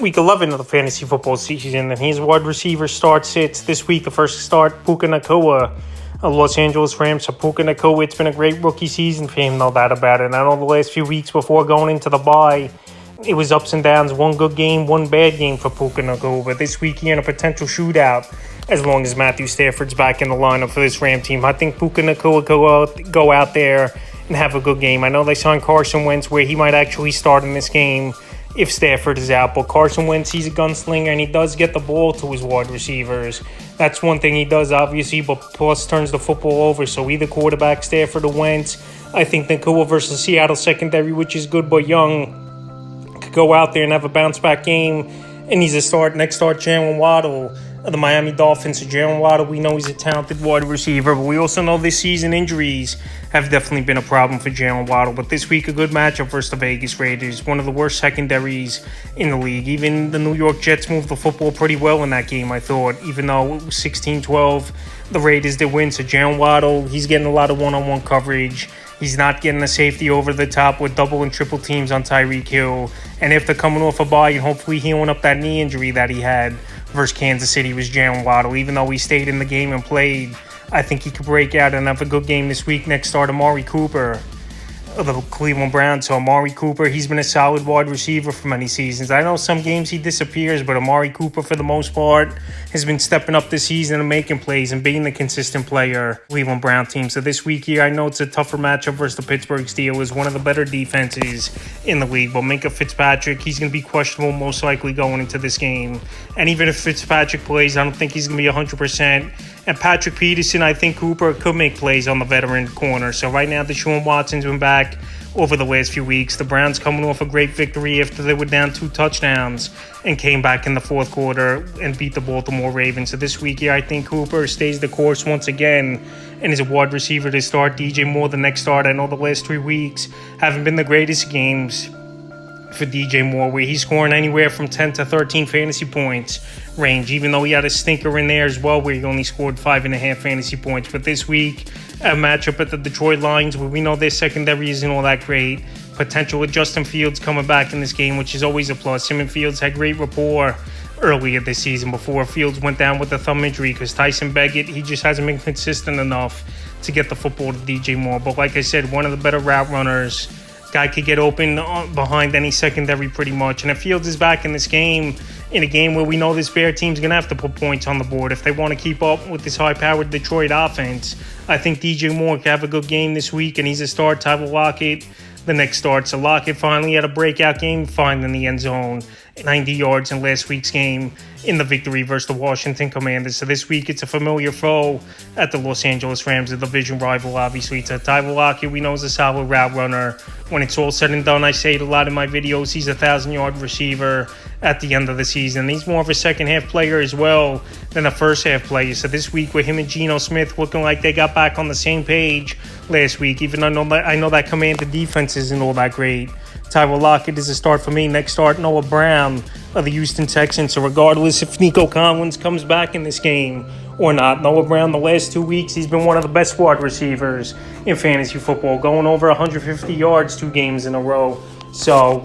Week 11 of the fantasy football season, and his wide receiver sits this week. The first start, Puka Nacua, Los Angeles Rams. So Puka Nacua, it's been a great rookie season for him, no doubt about it. And I know the last few weeks before going into the bye, it was ups and downs, one good game, one bad game for Puka Nacua. But this week, he in a potential shootout, as long as Matthew Stafford's back in the lineup for this Ram team. I think Puka Nacua go out there and have a good game. I know they signed Carson Wentz, where he might actually start in this game if Stafford is out. But Carson Wentz, he's a gunslinger, and he does get the ball to his wide receivers. That's one thing he does, obviously, but plus turns the football over. So either quarterback, Stafford or Wentz. I think Nacua versus Seattle secondary, which is good but young, could go out there and have a bounce-back game. And he's next start, Jalen Waddle of the Miami Dolphins. So Jalen Waddle, we know he's a talented wide receiver, but we also know this season injuries have definitely been a problem for Jalen Waddle. But this week, a good matchup versus the Vegas Raiders, one of the worst secondaries in the league. Even the New York Jets moved the football pretty well in that game, I thought, even though it was 16-12. The Raiders did win. So Jalen Waddle, he's getting a lot of one-on-one coverage. He's not getting a safety over the top with double and triple teams on Tyreek Hill. And if they're coming off a bye and hopefully healing up that knee injury that he had versus Kansas City, was Jalen Waddle. Even though he stayed in the game and played, I think he could break out and have a good game this week. Next start, Amari Cooper of the Cleveland Browns. So Amari Cooper, he's been a solid wide receiver for many seasons. I know some games he disappears, but Amari Cooper, for the most part, has been stepping up this season and making plays and being the consistent player Cleveland Brown team. So this week here, I know it's a tougher matchup versus the Pittsburgh Steelers, one of the better defenses in the league. But Minkah Fitzpatrick, he's going to be questionable most likely going into this game. And even if Fitzpatrick plays, I don't think he's going to be 100%. And Patrick Peterson, I think Cooper could make plays on the veteran corner. So right now, Deshaun Watson's been back over the last few weeks. The Browns coming off a great victory after they were down 2 touchdowns and came back in the fourth quarter and beat the Baltimore Ravens. So this week here, I think Cooper stays the course once again and is a wide receiver to start. DJ Moore, the next start. I know the last 3 weeks haven't been the greatest games for DJ Moore, where he's scoring anywhere from 10 to 13 fantasy points range, even though he had a stinker in there as well where he only scored 5.5 fantasy points. But this week, a matchup at the Detroit Lions, where we know their secondary isn't all that great. Potential with Justin Fields coming back in this game, which is always a plus. Him and Fields had great rapport earlier this season before Fields went down with a thumb injury, because Tyson Beckett, he just hasn't been consistent enough to get the football to DJ Moore. But like I said, one of the better route runners. Guy could get open behind any secondary pretty much. And if Fields is back in this game, in a game where we know this Bear team's going to have to put points on the board if they want to keep up with this high-powered Detroit offense, I think DJ Moore could have a good game this week, and he's a start. Tyler Lockett, the next start. So Lockett finally had a breakout game, finding the end zone, 90 yards in last week's game in the victory versus the Washington Commanders. So this week, it's a familiar foe at the Los Angeles Rams, a division rival, obviously. To Tyler Lockett, we know is a solid route runner. When it's all said and done, I say it a lot in my videos, he's a 1,000-yard receiver at the end of the season. He's more of a second-half player as well than a first-half player. So this week, with him and Geno Smith looking like they got back on the same page last week, even though I know that Commander defense isn't all that great, Tyler Lockett is a start for me. Next start, Noah Brown of the Houston Texans. So regardless if Nico Collins comes back in this game or not, Noah Brown, the last 2 weeks, he's been one of the best wide receivers in fantasy football, going over 150 yards 2 games in a row. So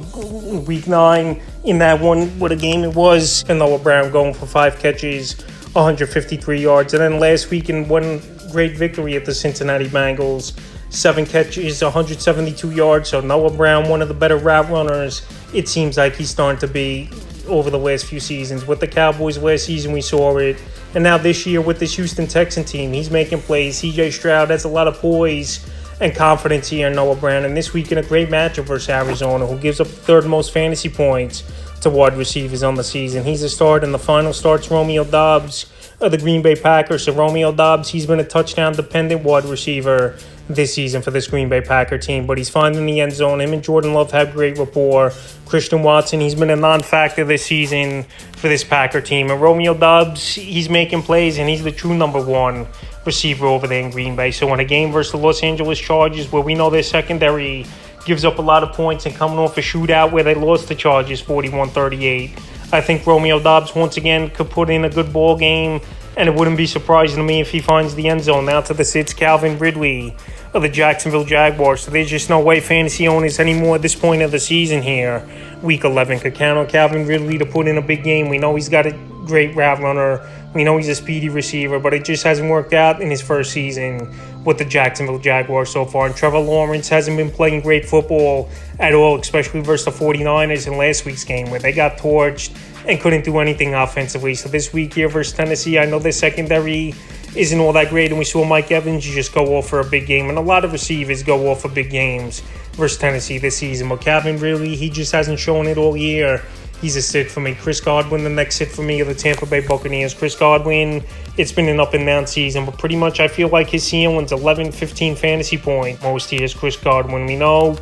week 9, in that one, what a game it was, and Noah Brown going for 5 catches, 153 yards. And then last week in one great victory at the Cincinnati Bengals, 7 catches, 172 yards. So Noah Brown, one of the better route runners, it seems like he's starting to be over the last few seasons. With the Cowboys last season, we saw it. And now this year with this Houston Texan team, he's making plays. CJ Stroud has a lot of poise and confidence here in Noah Brown. And this week in a great matchup versus Arizona, who gives up the 3rd most fantasy points to wide receivers on the season. He's a start, and the final starts Romeo Doubs of the Green Bay Packers. So Romeo Doubs, he's been a touchdown-dependent wide receiver this season for this Green Bay Packer team, but he's finding the end zone. Him and Jordan Love have great rapport. Christian Watson, he's been a non-factor this season for this Packer team. And Romeo Doubs, he's making plays, and he's the true number 1 receiver over there in Green Bay. So in a game versus the Los Angeles Chargers, where we know their secondary gives up a lot of points, and coming off a shootout where they lost the Chargers 41-38, I think Romeo Doubs once again could put in a good ball game, and it wouldn't be surprising to me if he finds the end zone. Now to the sits, Calvin Ridley of the Jacksonville Jaguars. So there's just no way fantasy owners anymore at this point of the season here Week 11 could count on Calvin Ridley to put in a big game. We know he's got a great route runner. We know he's a speedy receiver, but it just hasn't worked out in his first season with the Jacksonville Jaguars so far. And Trevor Lawrence hasn't been playing great football at all, especially versus the 49ers in last week's game where they got torched and couldn't do anything offensively. So this week here versus Tennessee, I know their secondary isn't all that great, and we saw Mike Evans just go off for a big game, and a lot of receivers go off for big games versus Tennessee this season. But Calvin Ridley, he just hasn't shown it all year. He's a sit for me. Chris Godwin, the next sit for me, of the Tampa Bay Buccaneers. Chris Godwin, it's been an up-and-down season, but pretty much I feel like his ceiling's 11, 15 fantasy point most years. Chris Godwin, we know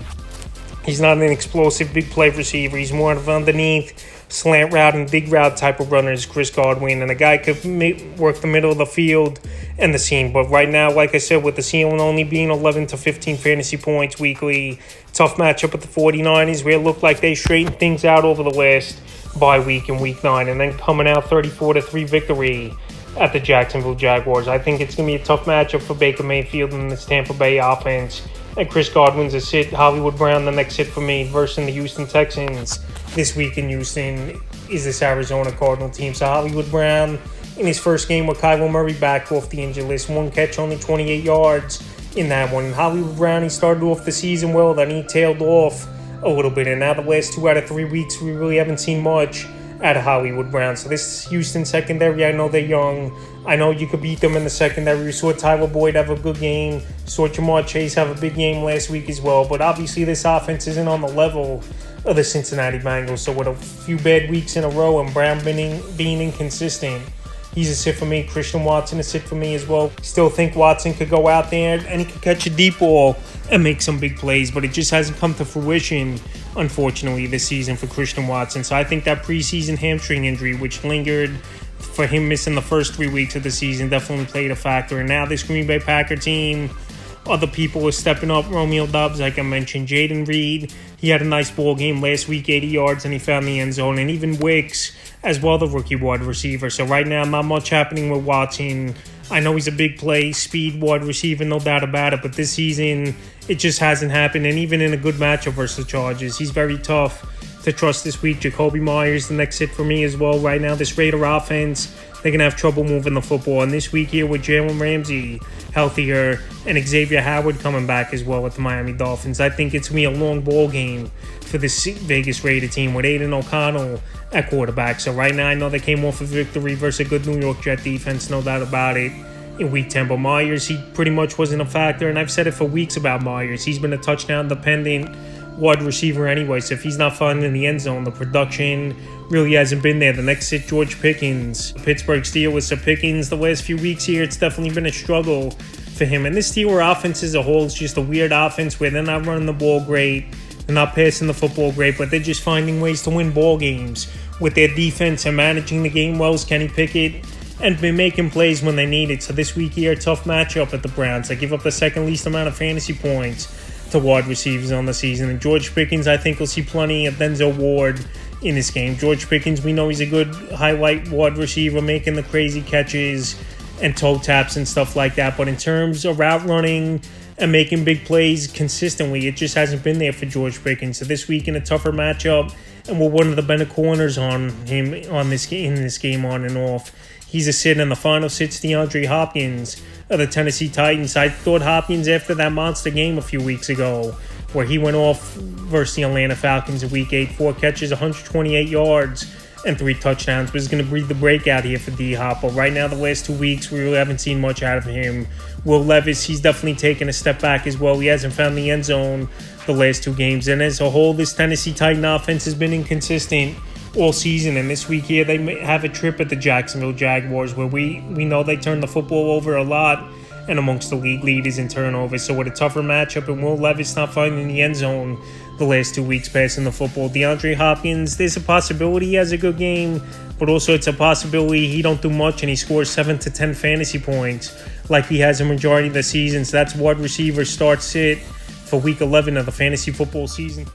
he's not an explosive big play receiver. He's more of underneath slant route and dig route type of runners, Chris Godwin, and a guy could work the middle of the field and the seam. But right now, like I said, with the ceiling only being 11 to 15 fantasy points weekly, tough matchup with the 49ers, where it looked like they straightened things out over the last bye week in week 9, and then coming out 34-3 victory at the Jacksonville Jaguars. I think it's going to be a tough matchup for Baker Mayfield and this Tampa Bay offense. And Chris Godwin's a sit. Hollywood Brown, the next sit for me, versus the Houston Texans. This week in Houston is this Arizona Cardinal team. So Hollywood Brown, in his first game with Kyler Murray back off the injured list, one catch, only 28 yards in that one. And Hollywood Brown, he started off the season well, then he tailed off a little bit. And now the last 2 out of 3 weeks, we really haven't seen much out of Hollywood Brown. So this Houston secondary, I know they're young. I know you could beat them in the secondary. We saw Tyler Boyd have a good game. Saw Jamar Chase have a big game last week as well. But obviously this offense isn't on the level of the Cincinnati Bengals. So with a few bad weeks in a row and Brown being inconsistent, he's a sit for me. Christian Watson a sit for me as well. Still think Watson could go out there and he could catch a deep ball and make some big plays, but it just hasn't come to fruition, unfortunately, this season for Christian Watson. So I think that preseason hamstring injury, which lingered for him missing the first 3 weeks of the season, definitely played a factor. And now this Green Bay Packer team, other people are stepping up. Romeo Doubs, like I mentioned, Jaden Reed, he had a nice ball game last week, 80 yards, and he found the end zone. And even Wicks as well, the rookie wide receiver. So right now, not much happening with Watson. I know he's a big play, speed wide receiver, no doubt about it. But this season, it just hasn't happened. And even in a good matchup versus the Chargers, he's very tough to trust this week. Jacoby Myers, the next hit for me as well. Right now, this Raider offense, they're going to have trouble moving the football. And this week here with Jalen Ramsey healthier and Xavier Howard coming back as well with the Miami Dolphins, I think it's going to be a long ball game for this Vegas Raider team with Aiden O'Connell at quarterback. So right now, I know they came off a victory versus a good New York Jet defense, no doubt about it, in Week 10. But Myers, he pretty much wasn't a factor, and I've said it for weeks about Myers. He's been a touchdown-dependent wide receiver anyway, so if he's not finding the end zone, the production really hasn't been there. The next hit, George Pickens, Pittsburgh Steelers. So Pickens, the last few weeks here, it's definitely been a struggle for him. And this Steelers offense as a whole is just a weird offense where they're not running the ball great, they're not passing the football great, but they're just finding ways to win ball games with their defense and managing the game well as Kenny Pickett, and been making plays when they need it. So this week here, tough matchup at the Browns. They give up the second least amount of fantasy points to wide receivers on the season. And George Pickens, I think we'll see plenty of Denzel Ward in this game. George Pickens, we know he's a good highlight wide receiver, making the crazy catches and toe taps and stuff like that. But in terms of route running and making big plays consistently, it just hasn't been there for George Pickens. So this week in a tougher matchup, and we're one of the better corners on him in this game on and off, he's a sit. In the final sits, DeAndre Hopkins of the Tennessee Titans. I thought Hopkins, after that monster game a few weeks ago where he went off versus the Atlanta Falcons in Week 8, 4 catches, 128 yards, and 3 touchdowns, was going to breathe the breakout here for D-Hop. But right now, the last 2 weeks, we really haven't seen much out of him. Will Levis, he's definitely taken a step back as well. He hasn't found the end zone the last 2 games. And as a whole, this Tennessee Titan offense has been inconsistent all season. And this week here, they may have a trip at the Jacksonville Jaguars where we know they turn the football over a lot and amongst the league leaders in turnovers. So with a tougher matchup and Will Levis not finding the end zone the last 2 weeks passing the football, DeAndre Hopkins, there's a possibility he has a good game, but also it's a possibility he don't do much and he scores 7 to 10 fantasy points like he has a majority of the season. So that's wide receiver start sit for Week 11 of the fantasy football season.